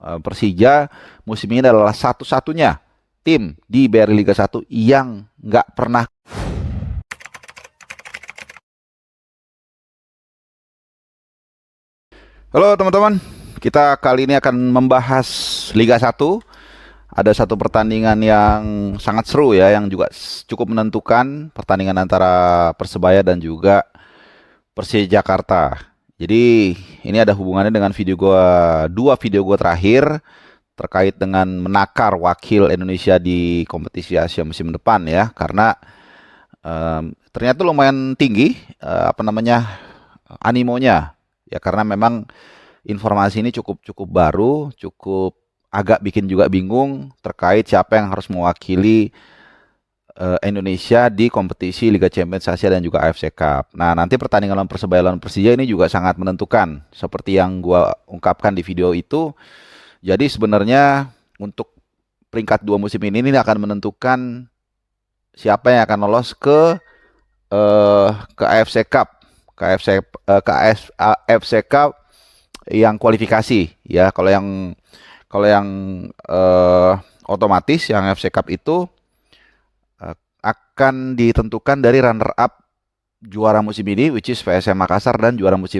Persija musim ini adalah satu-satunya tim di BRI Liga 1 yang nggak pernah. Halo teman-teman, kita kali ini akan membahas Liga 1. Ada satu pertandingan yang sangat seru ya, yang juga cukup menentukan, pertandingan antara Persebaya dan juga Persija Jakarta. Jadi ini ada hubungannya dengan dua video gua terakhir terkait dengan menakar wakil Indonesia di kompetisi Asia musim depan ya, karena ternyata lumayan tinggi animonya ya, karena memang informasi ini cukup cukup baru, cukup agak bikin juga bingung terkait siapa yang harus mewakili Indonesia di kompetisi Liga Champions Asia dan juga AFC Cup. Nah, nanti pertandingan lawan Persebaya lawan Persija ini juga sangat menentukan seperti yang gua ungkapkan di video itu. Jadi sebenarnya untuk peringkat 2 musim ini akan menentukan siapa yang akan lolos ke AFC Cup, AFC Cup yang kualifikasi ya. Kalau yang otomatis yang AFC Cup itu akan ditentukan dari runner up juara musim ini, which is PSM Makassar, dan juara musim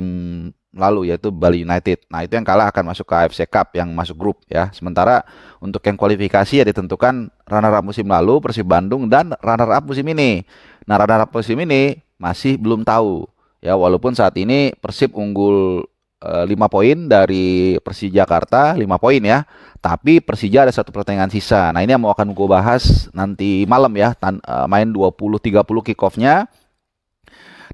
lalu yaitu Bali United. Nah, itu yang kalah akan masuk ke AFC Cup yang masuk grup ya. Sementara untuk yang kualifikasi ya ditentukan runner up musim lalu Persib Bandung dan runner up musim ini. Nah, runner up musim ini masih belum tahu ya, walaupun saat ini Persib unggul 5 poin dari Persija Jakarta, 5 poin ya. Tapi Persija ada satu pertandingan sisa. Nah, ini yang mau akan gue bahas nanti malam ya, main 20.30 kick off-nya.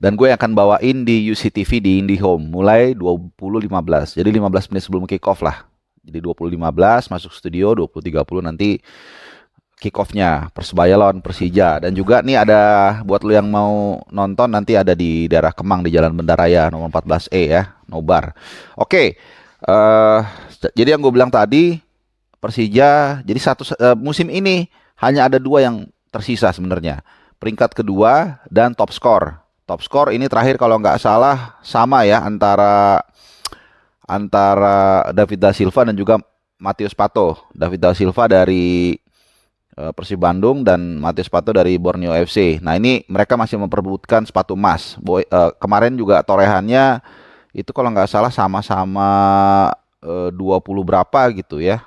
Dan gue akan bawain di UCTV di IndiHome mulai 20.15. Jadi 15 menit sebelum kick off lah. Jadi 20.15 masuk studio, 20.30 nanti kick off-nya Persebaya lawan Persija. Dan juga nih ada buat lo yang mau nonton, nanti ada di daerah Kemang di Jalan Bendaraya nomor 14E ya, nobar. Oke. Jadi yang gue bilang tadi, Persija jadi musim ini hanya ada dua yang tersisa sebenarnya. Peringkat kedua dan top skor. Top skor ini terakhir kalau nggak salah sama ya, antara David Da Silva dan juga Matius Pato. David Da Silva dari Persib Bandung dan Matius Pato dari Borneo FC. Nah, ini mereka masih memperebutkan sepatu emas. Kemarin juga torehannya itu kalau nggak salah sama-sama 20 berapa gitu ya.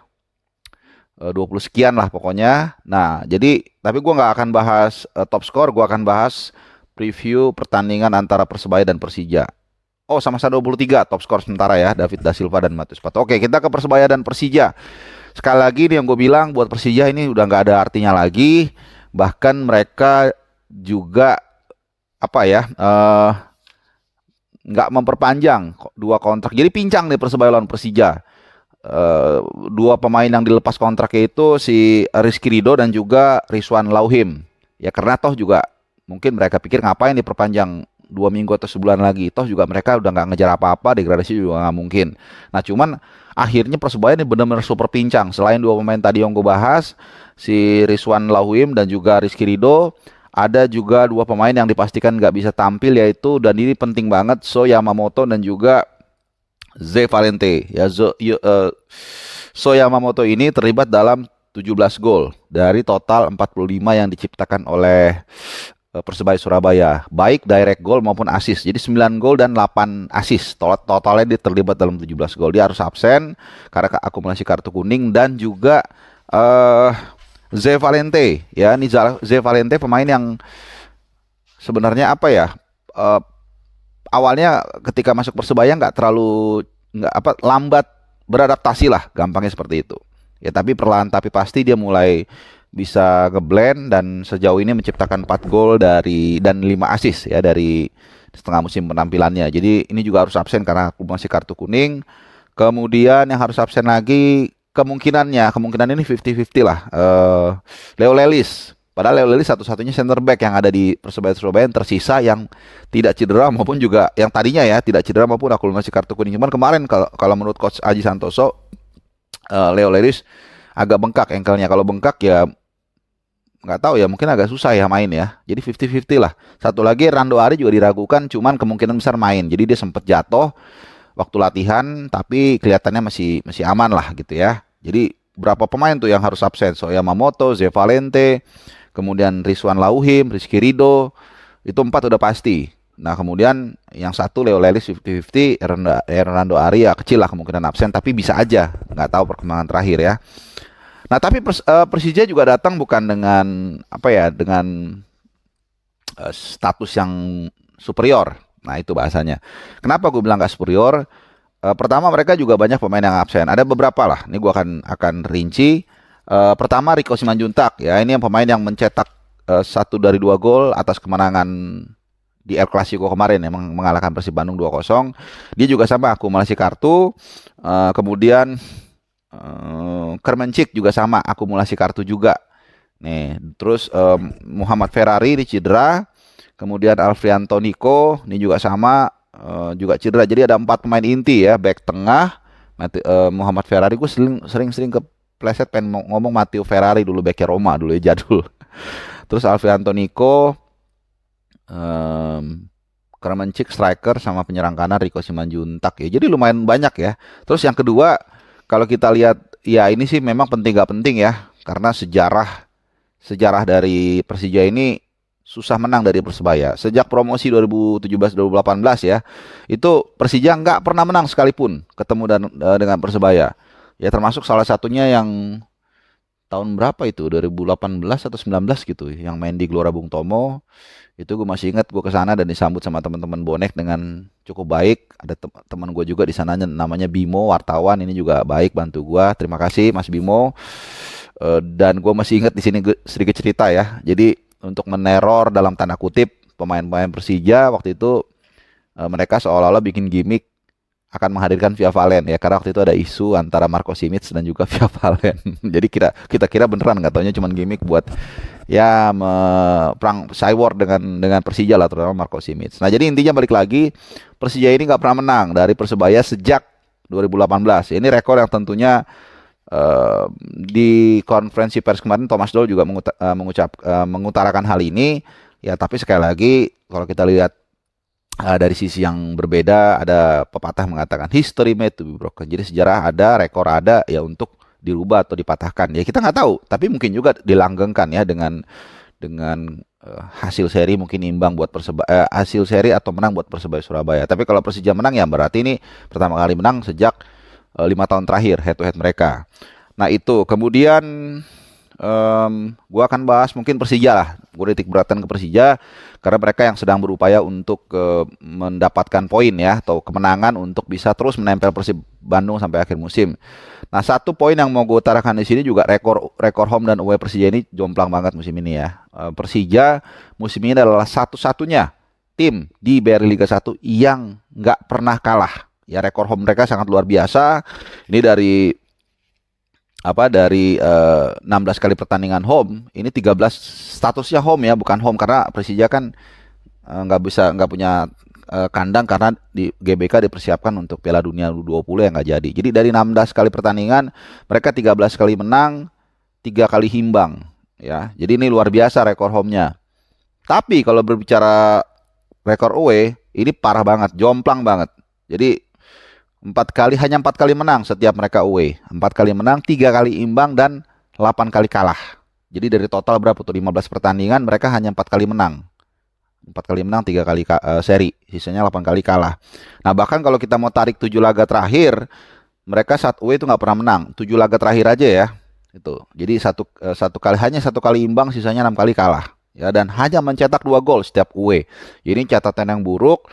20 sekian lah pokoknya. Nah, jadi tapi gue nggak akan bahas top skor, gue akan bahas preview pertandingan antara Persebaya dan Persija. Oh, sama-sama 23 top skor sementara ya, David Da Silva dan Matius Pato. Oke, kita ke Persebaya dan Persija. Sekali lagi nih yang gue bilang, buat Persija ini udah nggak ada artinya lagi. Bahkan mereka juga nggak memperpanjang dua kontrak. Jadi pincang nih Persebaya lawan Persija. Dua pemain yang dilepas kontraknya itu si Rizky Ridho dan juga Rizwan Lauhim. Ya karena toh juga mungkin mereka pikir ngapain diperpanjang 2 minggu atau sebulan lagi. Toh juga mereka udah nggak ngejar apa-apa, degradasi juga nggak mungkin. Nah cuman akhirnya Persebaya ini benar-benar super pincang. Selain dua pemain tadi yang gue bahas, si Rizwan Lauhim dan juga Rizky Ridho, ada juga dua pemain yang dipastikan nggak bisa tampil, yaitu, dan ini penting banget, So Yamamoto dan juga Ze Valente ya. So Yamamoto ini terlibat dalam 17 gol dari total 45 yang diciptakan oleh Persebaya Surabaya, baik direct gol maupun assist. Jadi 9 gol dan 8 assist. Totalnya dia terlibat dalam 17 gol. Dia harus absen karena akumulasi kartu kuning. Dan juga Ze Valente ya, ini Ze Valente pemain yang sebenarnya awalnya ketika masuk Persebaya nggak lambat beradaptasi lah, gampangnya seperti itu ya. Tapi perlahan tapi pasti dia mulai bisa ngeblend dan sejauh ini menciptakan 4 gol dan 5 assist ya dari setengah musim penampilannya. Jadi ini juga harus absen karena akumulasi kartu kuning. Kemudian yang harus absen lagi kemungkinan ini 50-50 lah, Leo Lelis. Padahal Leo Lelis satu-satunya center back yang ada di Persebaya Surabaya yang tersisa yang tidak cedera maupun juga yang tadinya ya tidak cedera maupun akumulasi kartu kuning. Cuman kemarin kalau menurut coach Aji Santoso, Leo Lelis agak bengkak ankle-nya. Kalau bengkak ya nggak tahu ya, mungkin agak susah ya main ya. Jadi 50-50 lah. Satu lagi Rando Ari juga diragukan, cuman kemungkinan besar main. Jadi dia sempat jatuh waktu latihan, tapi kelihatannya masih masih aman lah gitu ya. Jadi berapa pemain tuh yang harus absen? So Yamamoto, Ze Valente, kemudian Rizwan Lauhim, Rizky Ridho, itu 4 udah pasti. Nah kemudian yang satu Leo Lelis 50-50, Hernando Ari ya kecil lah kemungkinan absen, tapi bisa aja, nggak tahu perkembangan terakhir ya. Nah tapi Persija juga datang bukan dengan apa ya, dengan status yang superior. Nah itu bahasanya. Kenapa gue bilang nggak superior? Pertama mereka juga banyak pemain yang absen. Ada beberapa lah. Ini gue akan rinci. Pertama Rico Simanjuntak ya. Ini yang pemain yang mencetak 1 dari 2 gol atas kemenangan di El Clasico kemarin yang mengalahkan Persib Bandung 2-0. Dia juga sama akumulasi kartu. Kemudian Kermencik juga sama akumulasi kartu juga. Nih, terus Muhammad Ferrari di cedera. Kemudian Alfrianto Niko ini juga sama juga cedera. Jadi ada 4 pemain inti ya, back tengah Muhammad Ferrari. Gue sering kepleset pengen ngomong Matteo Ferrari dulu, backnya Roma dulu ya, jadul. Terus Alfrianto Niko, Kermencik striker, sama penyerang kanan Rico Simanjuntak ya. Jadi lumayan banyak ya. Terus yang kedua, kalau kita lihat ya ini sih memang penting gak penting ya, karena sejarah dari Persija ini susah menang dari Persebaya. Sejak promosi 2017-2018 ya, itu Persija nggak pernah menang sekalipun ketemu dengan Persebaya. Ya termasuk salah satunya yang tahun berapa itu, 2018 atau 19 gitu, yang main di Gelora Bung Tomo. Itu gue masih ingat, gue kesana dan disambut sama teman-teman bonek dengan cukup baik. Ada teman gue juga di sananya namanya Bimo, wartawan, ini juga baik bantu gue. Terima kasih Mas Bimo. Dan gue masih ingat di sini sedikit cerita ya. Jadi untuk meneror dalam tanda kutip pemain-pemain Persija waktu itu, mereka seolah-olah bikin gimmick akan menghadirkan Via Valen ya, karena waktu itu ada isu antara Marco Simic dan juga Via Valen. Jadi kita kira beneran, nggak taunya cuma gimmick buat ya perang cywar dengan Persija lah, terutama Marco Simic. Nah jadi intinya balik lagi, Persija ini nggak pernah menang dari Persebaya sejak 2018. Ini rekor yang tentunya di konferensi pers kemarin Thomas Doll juga mengutarakan hal ini ya. Tapi sekali lagi kalau kita lihat dari sisi yang berbeda, ada pepatah mengatakan history made to be broken. Jadi sejarah ada, rekor ada ya untuk dirubah atau dipatahkan. Ya kita nggak tahu, tapi mungkin juga dilanggengkan ya dengan hasil seri mungkin imbang buat hasil seri atau menang buat Persebaya Surabaya. Tapi kalau Persija menang ya berarti ini pertama kali menang sejak 5 tahun terakhir head to head mereka. Nah itu kemudian gue akan bahas mungkin Persija lah. Gue titik beratkan ke Persija karena mereka yang sedang berupaya untuk mendapatkan poin ya, atau kemenangan untuk bisa terus menempel Persib Bandung sampai akhir musim. Nah satu poin yang mau gue utarakan di sini juga, rekor home dan away Persija ini jomplang banget musim ini ya. Persija musim ini adalah satu-satunya tim di BRI Liga 1 yang nggak pernah kalah. Ya rekor home mereka sangat luar biasa. Ini dari 16 kali pertandingan home, ini 13 statusnya home ya, bukan home karena Persija kan nggak punya kandang karena di GBK dipersiapkan untuk Piala Dunia U20 yang nggak jadi. Jadi dari 16 kali pertandingan mereka 13 kali menang, 3 kali imbang ya. Jadi ini luar biasa rekor home-nya. Tapi kalau berbicara rekor away, ini parah banget, jomplang banget. Jadi hanya 4 kali menang setiap mereka away. 4 kali menang, 3 kali imbang, dan 8 kali kalah. Jadi dari total berapa tuh? 15 pertandingan mereka hanya 4 kali menang. 4 kali menang, 3 kali seri. Sisanya 8 kali kalah. Nah bahkan kalau kita mau tarik 7 laga terakhir, mereka saat away itu nggak pernah menang. 7 laga terakhir aja ya. Itu. Jadi hanya satu kali imbang, sisanya 6 kali kalah. Ya, dan hanya mencetak 2 gol setiap away. Ini catatan yang buruk.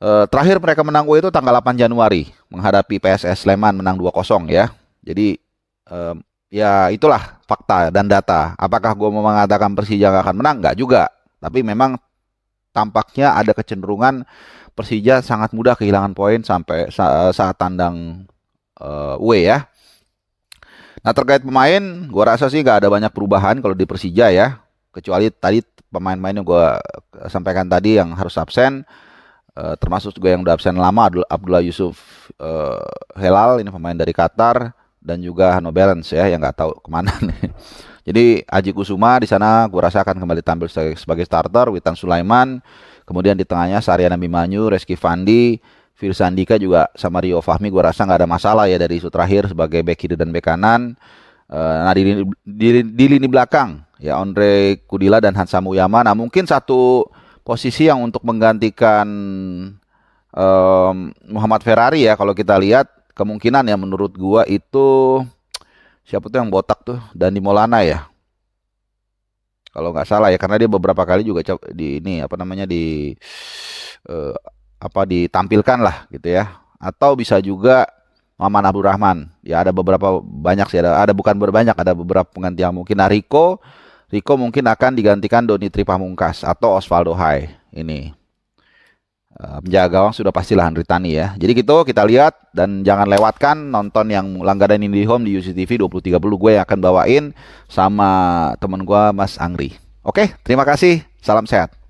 Terakhir mereka menang away itu tanggal 8 Januari menghadapi PSS Sleman, menang 2-0 ya. Jadi ya itulah fakta dan data. Apakah gue mau mengatakan Persija nggak akan menang? Nggak juga. Tapi memang tampaknya ada kecenderungan Persija sangat mudah kehilangan poin sampai saat tandang away ya. Nah terkait pemain, gue rasa sih nggak ada banyak perubahan kalau di Persija ya. Kecuali tadi pemain-pemain yang gue sampaikan tadi yang harus absen. Termasuk juga yang udah absen lama, Abdullah Yusuf Helal, ini pemain dari Qatar, dan juga Hano Balance ya yang nggak tahu kemana nih. Jadi Aji Kusuma di sana gue rasa akan kembali tampil sebagai starter. Witan Sulaiman, kemudian di tengahnya Saryana Bimanyu, Reski Fandi, Firsa Andika juga sama Rio Fahmi gue rasa nggak ada masalah ya dari isu terakhir sebagai bek kiri dan bek kanan. Nah di lini belakang ya Andre Kudila dan Hansa Muyama. Nah mungkin satu posisi yang untuk menggantikan Muhammad Ferrari ya kalau kita lihat kemungkinan ya menurut gua itu siapa tuh yang botak tuh Dani Molana ya kalau nggak salah ya karena dia beberapa kali juga di ini apa namanya eh, apa ditampilkan lah gitu ya atau bisa juga Maman Abdurrahman ya ada beberapa banyak sih ada bukan berbanyak ada beberapa penggantian mungkin nah Rico mungkin akan digantikan Doni Tripamungkas atau Osvaldo Hai ini. Penjaga gawang sudah pastilah Henry Tani ya. Jadi gitu kita lihat dan jangan lewatkan nonton yang langganan IndiHome di UCTV 2030 gue yang akan bawain sama temen gue Mas Angri. Oke, terima kasih. Salam sehat.